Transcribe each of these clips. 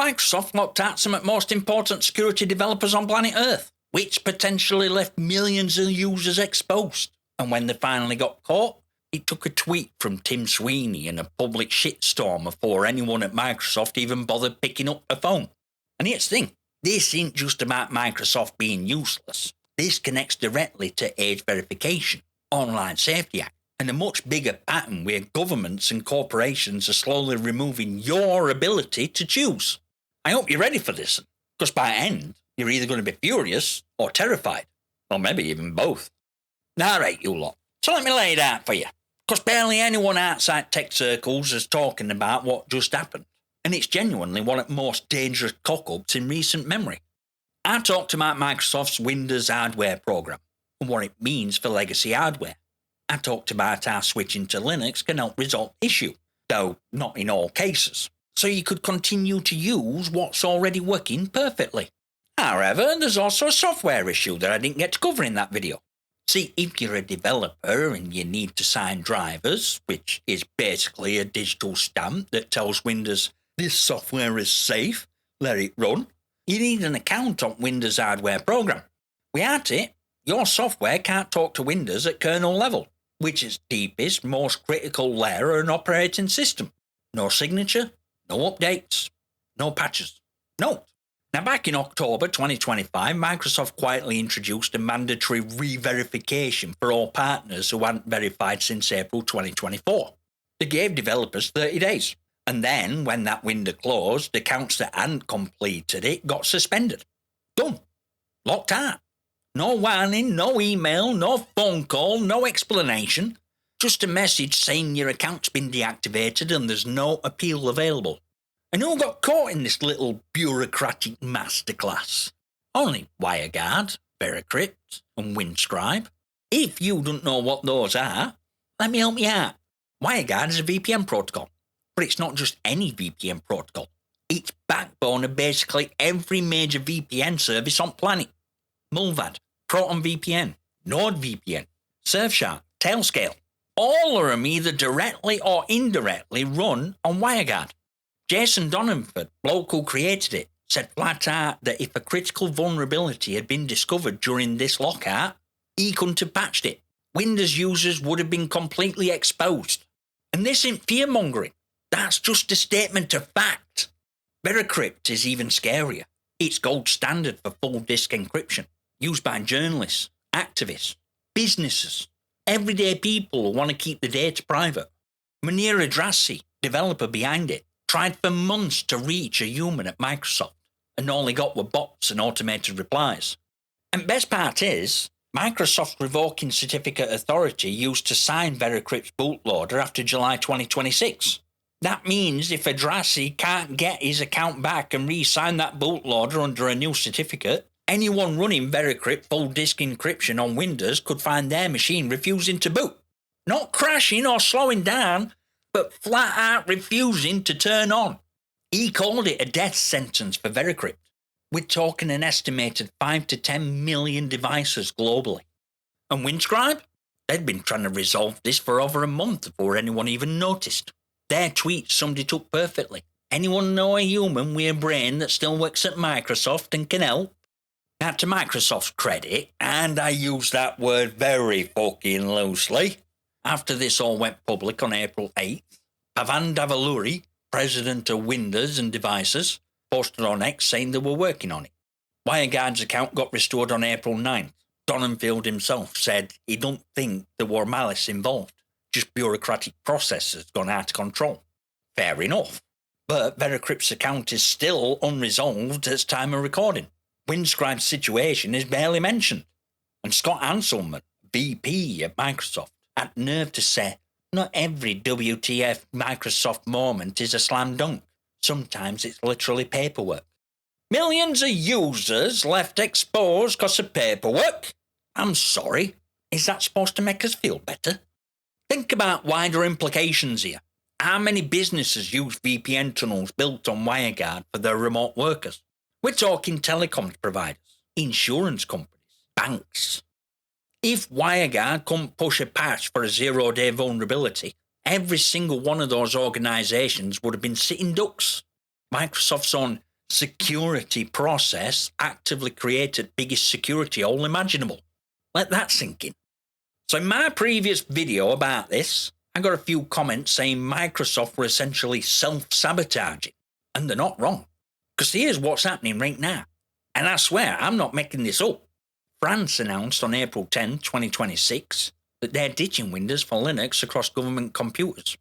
Microsoft looked at some of the most important security developers on planet Earth, which potentially left millions of users exposed. And when they finally got caught, it took a tweet from Tim Sweeney and a public shitstorm before anyone at Microsoft even bothered picking up the phone. And here's the thing, this isn't just about Microsoft being useless. This connects directly to age verification, Online Safety Act, and a much bigger pattern where governments and corporations are slowly removing your ability to choose. I hope you're ready for this, because by the end, you're either going to be furious or terrified, or maybe even both. All right, you lot. So let me lay it out for you, because barely anyone outside tech circles is talking about what just happened, and it's genuinely one of the most dangerous cock-ups in recent memory. I talked about Microsoft's Windows hardware program and what it means for legacy hardware. I talked about how switching to Linux can help resolve the issue, though not in all cases, so you could continue to use what's already working perfectly. However, there's also a software issue that I didn't get to cover in that video. See, if you're a developer and you need to sign drivers, which is basically a digital stamp that tells Windows this software is safe, let it run, you need an account on Windows hardware program. Without it, your software can't talk to Windows at kernel level, which is the deepest, most critical layer of an operating system. No signature, no updates, no patches. No. Now, back in October 2025, Microsoft quietly introduced a mandatory re-verification for all partners who hadn't verified since April 2024. They gave developers 30 days, and then, when that window closed, accounts that hadn't completed it got suspended. Done. Locked out. No warning, no email, no phone call, no explanation. Just a message saying your account's been deactivated and there's no appeal available. And who got caught in this little bureaucratic masterclass? Only WireGuard, VeraCrypt, and Windscribe. If you don't know what those are, let me help you out. WireGuard is a VPN protocol, but it's not just any VPN protocol. It's backbone of basically every major VPN service on planet. Mulvad, ProtonVPN, NordVPN, Surfshark, Tailscale. All of them either directly or indirectly run on WireGuard. Jason Donenford, bloke who created it, said flat out that if a critical vulnerability had been discovered during this lockout, he couldn't have patched it. Windows users would have been completely exposed. And this isn't fear-mongering. That's just a statement of fact. VeraCrypt is even scarier. It's gold standard for full disk encryption, used by journalists, activists, businesses, everyday people who want to keep the data private. Munir Adrassi, developer behind it, tried for months to reach a human at Microsoft, and all he got were bots and automated replies. And best part is, Microsoft's revoking certificate authority used to sign VeraCrypt's bootloader after July 2026. That means if Adrassi can't get his account back and re-sign that bootloader under a new certificate, anyone running VeraCrypt full disk encryption on Windows could find their machine refusing to boot. Not crashing or slowing down, but flat out refusing to turn on. He called it a death sentence for VeraCrypt. We're talking an estimated 5 to 10 million devices globally. And Windscribe? They'd been trying to resolve this for over a month before anyone even noticed. Their tweet summed it up perfectly. Anyone know a human with a brain that still works at Microsoft and can help? Now, to Microsoft's credit, and I use that word very fucking loosely, after this all went public on April 8th, Pavan Davaluri, president of Windows and Devices, posted on X saying they were working on it. WireGuard's account got restored on April 9th. Donenfield himself said he don't think there were malice involved, just bureaucratic processes gone out of control. Fair enough. But VeraCrypt's account is still unresolved at time of recording. Windscribe's situation is barely mentioned. And Scott Hanselman, VP at Microsoft, had nerve to say, not every WTF Microsoft moment is a slam dunk. Sometimes it's literally paperwork. Millions of users left exposed because of paperwork? I'm sorry. Is that supposed to make us feel better? Think about wider implications here. How many businesses use VPN tunnels built on WireGuard for their remote workers? We're talking telecoms providers, insurance companies, banks. If WireGuard couldn't push a patch for a 0-day vulnerability, every single one of those organisations would have been sitting ducks. Microsoft's own security process actively created biggest security hole imaginable. Let that sink in. So in my previous video about this, I got a few comments saying Microsoft were essentially self-sabotaging. And they're not wrong. Because here's what's happening right now. And I swear, I'm not making this up. France announced on April 10, 2026, that they're ditching Windows for Linux across government computers.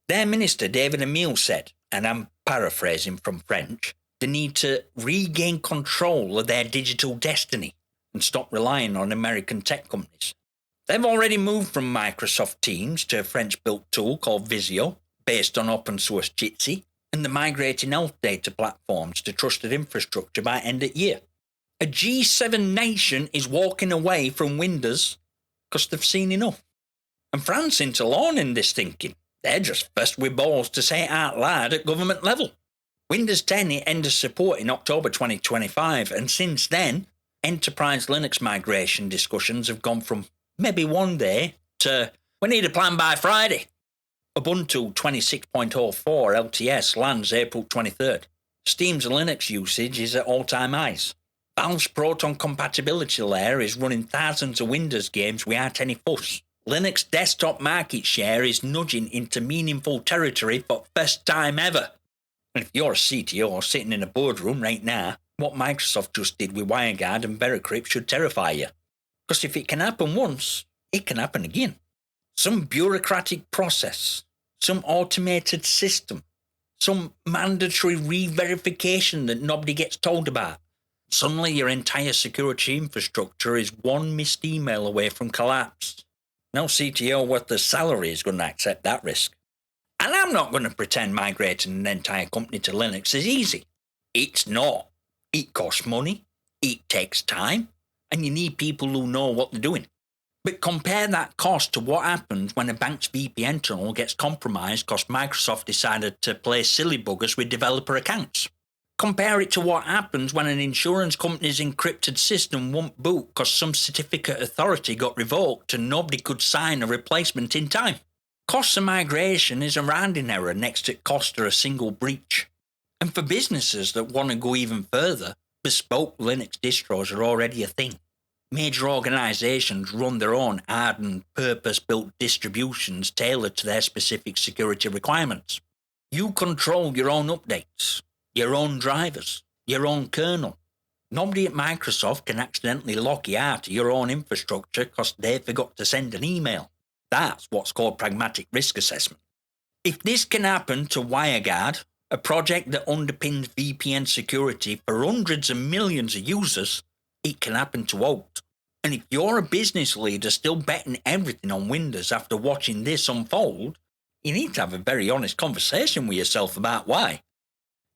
Their minister, David Emile, said, and I'm paraphrasing from French, they need to regain control of their digital destiny and stop relying on American tech companies. They've already moved from Microsoft Teams to a French-built tool called Visio, based on open-source Jitsi, and they're migrating health data platforms to trusted infrastructure by end of year. A G7 nation is walking away from Windows because they've seen enough. And France ain't alone in this thinking. They're just first with balls to say it out loud at government level. Windows 10 ended support in October 2025, and since then, enterprise Linux migration discussions have gone from maybe one day to we need a plan by Friday. Ubuntu 26.04 LTS lands April 23rd. Steam's Linux usage is at all-time highs. Valve's Proton compatibility layer is running thousands of Windows games without any fuss. Linux desktop market share is nudging into meaningful territory for first time ever. And if you're a CTO sitting in a boardroom right now, what Microsoft just did with WireGuard and VeraCrypt should terrify you. Because if it can happen once, it can happen again. Some bureaucratic process, some automated system, some mandatory re-verification that nobody gets told about. Suddenly your entire security infrastructure is one missed email away from collapse. No CTO worth the salary is going to accept that risk. And I'm not going to pretend migrating an entire company to Linux is easy. It's not. It costs money, it takes time, and you need people who know what they're doing. But compare that cost to what happens when a bank's VPN tunnel gets compromised because Microsoft decided to play silly buggers with developer accounts. Compare it to what happens when an insurance company's encrypted system won't boot because some certificate authority got revoked and nobody could sign a replacement in time. Cost of migration is a rounding error next to cost of a single breach. And for businesses that want to go even further, bespoke Linux distros are already a thing. Major organizations run their own hardened, purpose-built distributions tailored to their specific security requirements. You control your own updates, your own drivers, your own kernel. Nobody at Microsoft can accidentally lock you out of your own infrastructure because they forgot to send an email. That's what's called pragmatic risk assessment. If this can happen to WireGuard, a project that underpins VPN security for hundreds of millions of users, it can happen to Alt. And if you're a business leader still betting everything on Windows after watching this unfold, you need to have a very honest conversation with yourself about why.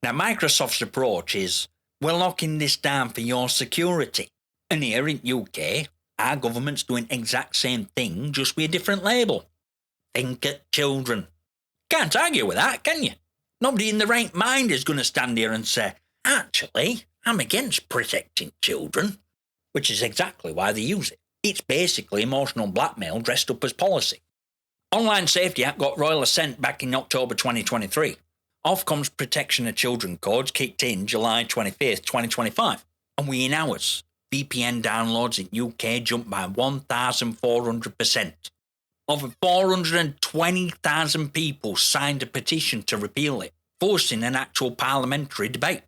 Now, Microsoft's approach is, we're locking this down for your security. And here in UK, our government's doing exact same thing, just with a different label. Think at children. Can't argue with that, can you? Nobody in their right mind is going to stand here and say, actually, I'm against protecting children, which is exactly why they use it. It's basically emotional blackmail dressed up as policy. Online Safety Act got royal assent back in October 2023. Ofcom's Protection of Children codes kicked in July 25th, 2025. And within hours, VPN downloads in UK jumped by 1,400%. Over 420,000 people signed a petition to repeal it, forcing an actual parliamentary debate.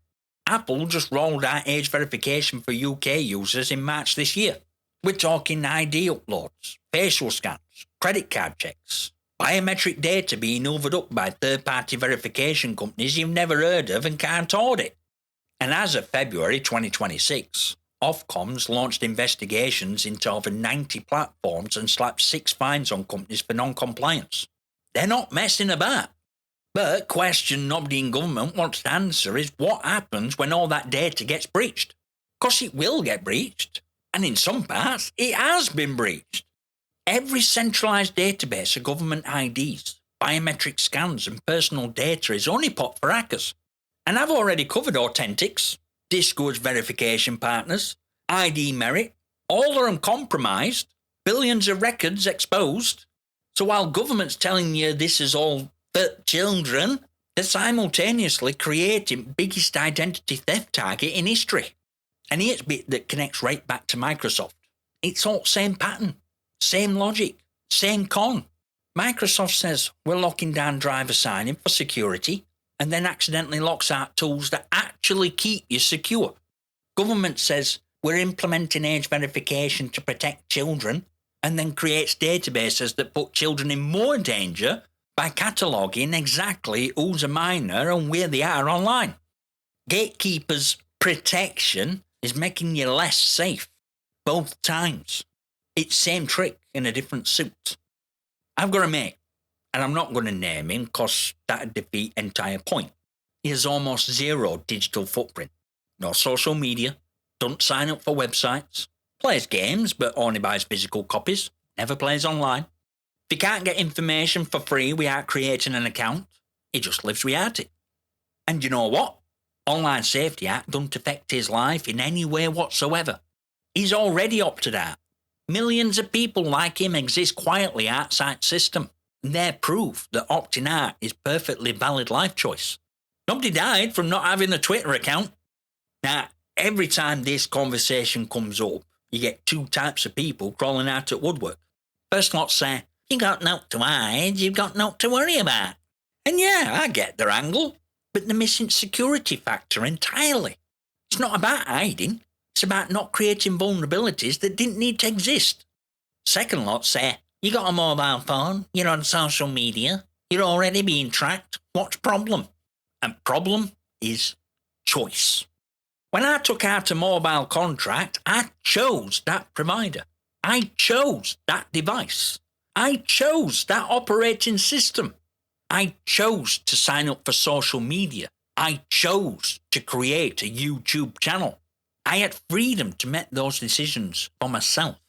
Apple just rolled out age verification for UK users in March this year. We're talking ID uploads, facial scans, credit card checks, biometric data being hoovered up by third-party verification companies you've never heard of and can't audit. And as of February 2026, Ofcom's launched investigations into over 90 platforms and slapped 6 fines on companies for non-compliance. They're not messing about. But a question nobody in government wants to answer is what happens when all that data gets breached? Because it will get breached, and in some parts, it has been breached. Every centralised database of government IDs, biometric scans and personal data is honeypot for hackers. And I've already covered Authentics, Discourse verification partners, ID Merit, all are uncompromised, billions of records exposed. So while government's telling you this is all for children, They're simultaneously creating biggest identity theft target in history. And here's a bit that connects right back to Microsoft. It's all same pattern, same logic, same con. Microsoft says we're locking down driver signing for security and then accidentally locks out tools that actually keep you secure. Government says we're implementing age verification to protect children and then creates databases that put children in more danger by cataloguing exactly who's a minor and where they are online. Gatekeepers' protection is making you less safe, both times. It's same trick in a different suit. I've got a mate, and I'm not going to name him because that'd defeat entire point. He has almost zero digital footprint. No social media, don't sign up for websites, plays games but only buys physical copies, never plays online. If he can't get information for free without creating an account, he just lives without it. And you know what? Online Safety Act don't affect his life in any way whatsoever. He's already opted out. Millions of people like him exist quietly outside system, and they're proof that opting out is perfectly valid life choice. Nobody died from not having a Twitter account. Now, every time this conversation comes up, you get two types of people crawling out at woodwork. First lot say, you got naught to hide, you've got naught to worry about. And yeah, I get their angle, but they're missing security factor entirely. It's not about hiding, it's about not creating vulnerabilities that didn't need to exist. Second lot say, you got a mobile phone, you're on social media, you're already being tracked, what's problem? And problem is choice. When I took out a mobile contract, I chose that provider. I chose that device. I chose that operating system. I chose to sign up for social media. I chose to create a YouTube channel. I had freedom to make those decisions for myself.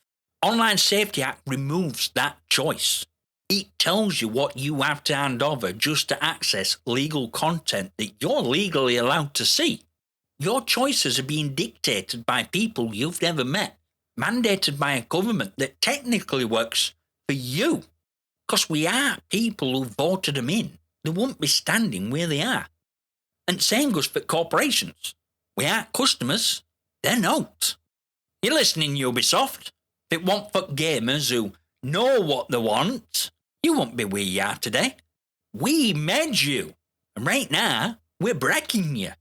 Online Safety Act removes that choice. It tells you what you have to hand over just to access legal content that you're legally allowed to see. Your choices are being dictated by people you've never met, mandated by a government that technically works for you. Because we are people who voted them in. They won't be standing where they are. And same goes for corporations. We aren't customers, they're not. You're listening, Ubisoft. If it weren't for gamers who know what they want, you won't be where you are today. We made you. And right now, we're breaking you.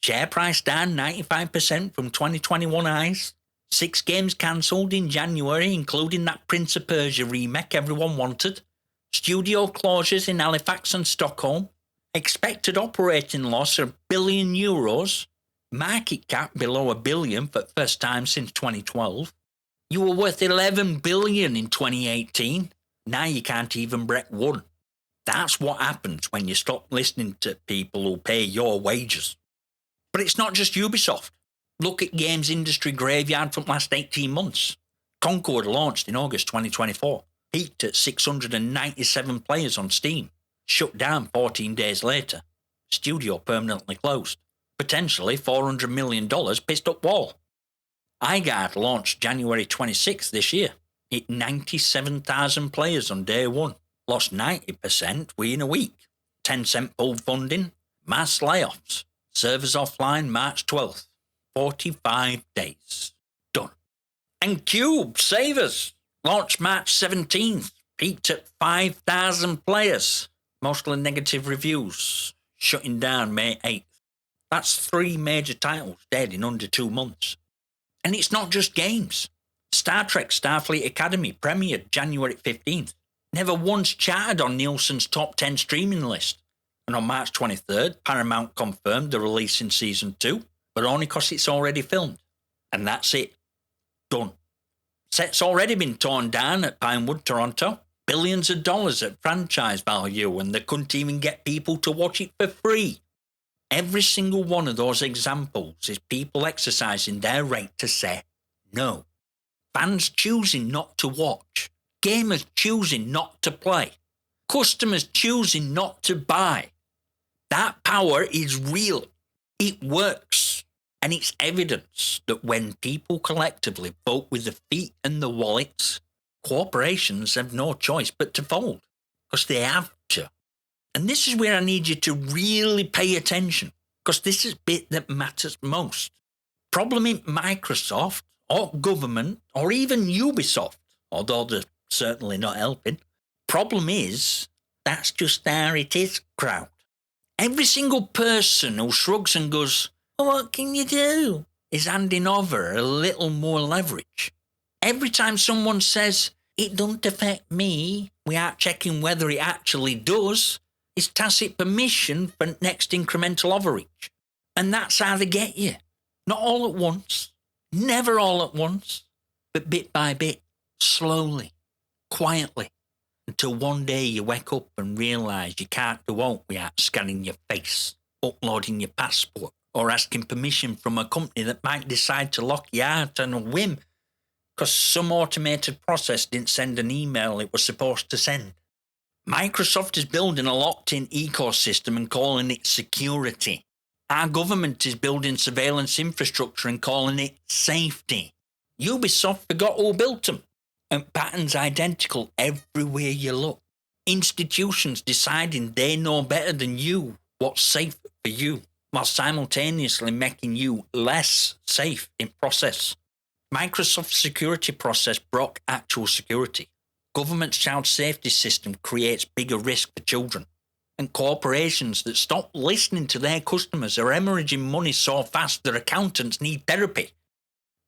Share price down 95% from 2021 highs. 6 games cancelled in January, including that Prince of Persia remake everyone wanted. Studio closures in Halifax and Stockholm. Expected operating loss of €1 billion. Market cap below $1 billion for the first time since 2012. You were worth $11 billion in 2018. Now you can't even break one. That's what happens when you stop listening to people who pay your wages. But it's not just Ubisoft. Look at games industry graveyard from the last 18 months. Concord launched in August 2024, peaked at 697 players on Steam, shut down 14 days later. Studio permanently closed. Potentially $400 million pissed up wall. Highguard launched January 26th this year. Hit 97,000 players on day one. Lost 90% within a week. 10-cent pulled funding. Mass layoffs. Servers offline March 12th. 45 days. Done. And Cube Savers launched March 17th. Peaked at 5,000 players. Mostly negative reviews. Shutting down May 8th. That's 3 major titles dead in under 2 months. And it's not just games. Star Trek Starfleet Academy premiered January 15th. Never once charted on Nielsen's top 10 streaming list. And on March 23rd, Paramount confirmed the release in Season 2, but only because it's already filmed. And that's it. Done. Set's already been torn down at Pinewood, Toronto. Billions of dollars at franchise value, and they couldn't even get people to watch it for free. Every single one of those examples is people exercising their right to say no. Fans choosing not to watch. Gamers choosing not to play. Customers choosing not to buy. That power is real. It works. And it's evidence that when people collectively vote with the feet and the wallets, corporations have no choice but to fold. Because they have to. And this is where I need you to really pay attention, because this is the bit that matters most. Problem in Microsoft or government or even Ubisoft, although they're certainly not helping. Problem is, that's just how it is, crowd. Every single person who shrugs and goes, "Oh, what can you do?" is handing over a little more leverage. Every time someone says, "It don't affect me," without checking whether it actually does, is tacit permission for next incremental overreach. And that's how they get you. Not all at once, never all at once, but bit by bit, slowly, quietly, until one day you wake up and realise you can't go out without scanning your face, uploading your passport, or asking permission from a company that might decide to lock you out on a whim because some automated process didn't send an email it was supposed to send. Microsoft is building a locked-in ecosystem and calling it security. Our government is building surveillance infrastructure and calling it safety. Ubisoft forgot who built them, and patterns identical everywhere you look. Institutions deciding they know better than you what's safe for you, while simultaneously making you less safe in process. Microsoft's security process broke actual security. Government's child safety system creates bigger risk for children. And corporations that stop listening to their customers are hemorrhaging money so fast their accountants need therapy.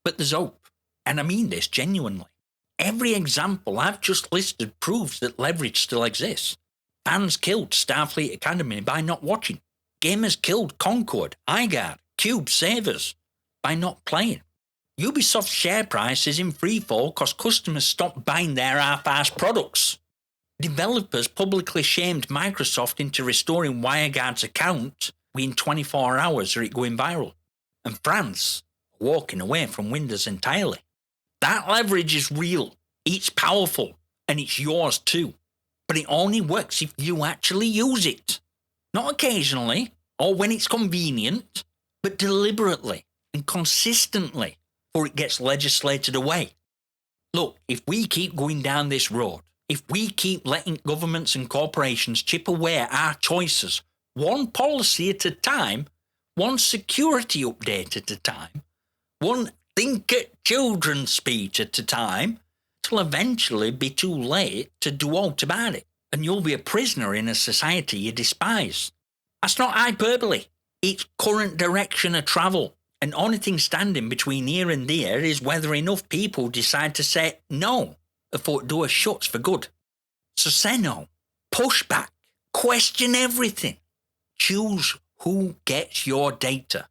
But there's hope, and I mean this genuinely. Every example I've just listed proves that leverage still exists. Fans killed Starfleet Academy by not watching. Gamers killed Concord, Highguard, Cube Savers by not playing. Ubisoft's share price is in freefall because customers stopped buying their half-assed products. Developers publicly shamed Microsoft into restoring WireGuard's account within 24 hours or it going viral. And France walking away from Windows entirely. That leverage is real, it's powerful, and it's yours too. But it only works if you actually use it. Not occasionally, or when it's convenient, but deliberately and consistently before it gets legislated away. Look, if we keep going down this road, if we keep letting governments and corporations chip away at our choices, one policy at a time, one security update at a time, one think at children speech at a time, it'll eventually be too late to do aught about it, and you'll be a prisoner in a society you despise. That's not hyperbole. It's current direction of travel, and only thing standing between here and there is whether enough people decide to say no before the door shuts for good. So say no, push back, question everything. Choose who gets your data.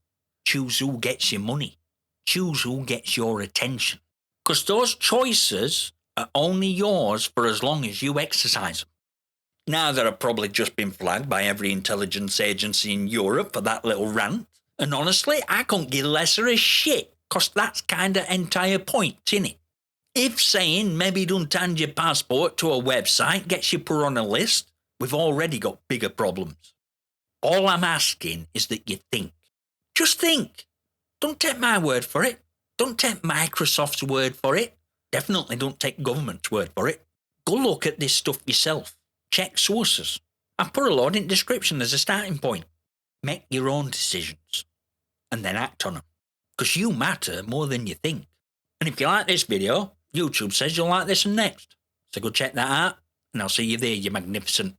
Choose who gets your money. Choose who gets your attention. Because those choices are only yours for as long as you exercise them. Now that I've probably just been flagged by every intelligence agency in Europe for that little rant, and honestly, I couldn't give lesser a shit, because that's kind of entire point, innit? If saying maybe don't hand your passport to a website gets you put on a list, we've already got bigger problems. All I'm asking is that you think. Just think. Don't take my word for it. Don't take Microsoft's word for it. Definitely don't take government's word for it. Go look at this stuff yourself. Check sources. I've put a load in the description as a starting point. Make your own decisions. And then act on them. Because you matter more than you think. And if you like this video, YouTube says you'll like this and next. So go check that out, and I'll see you there, you magnificent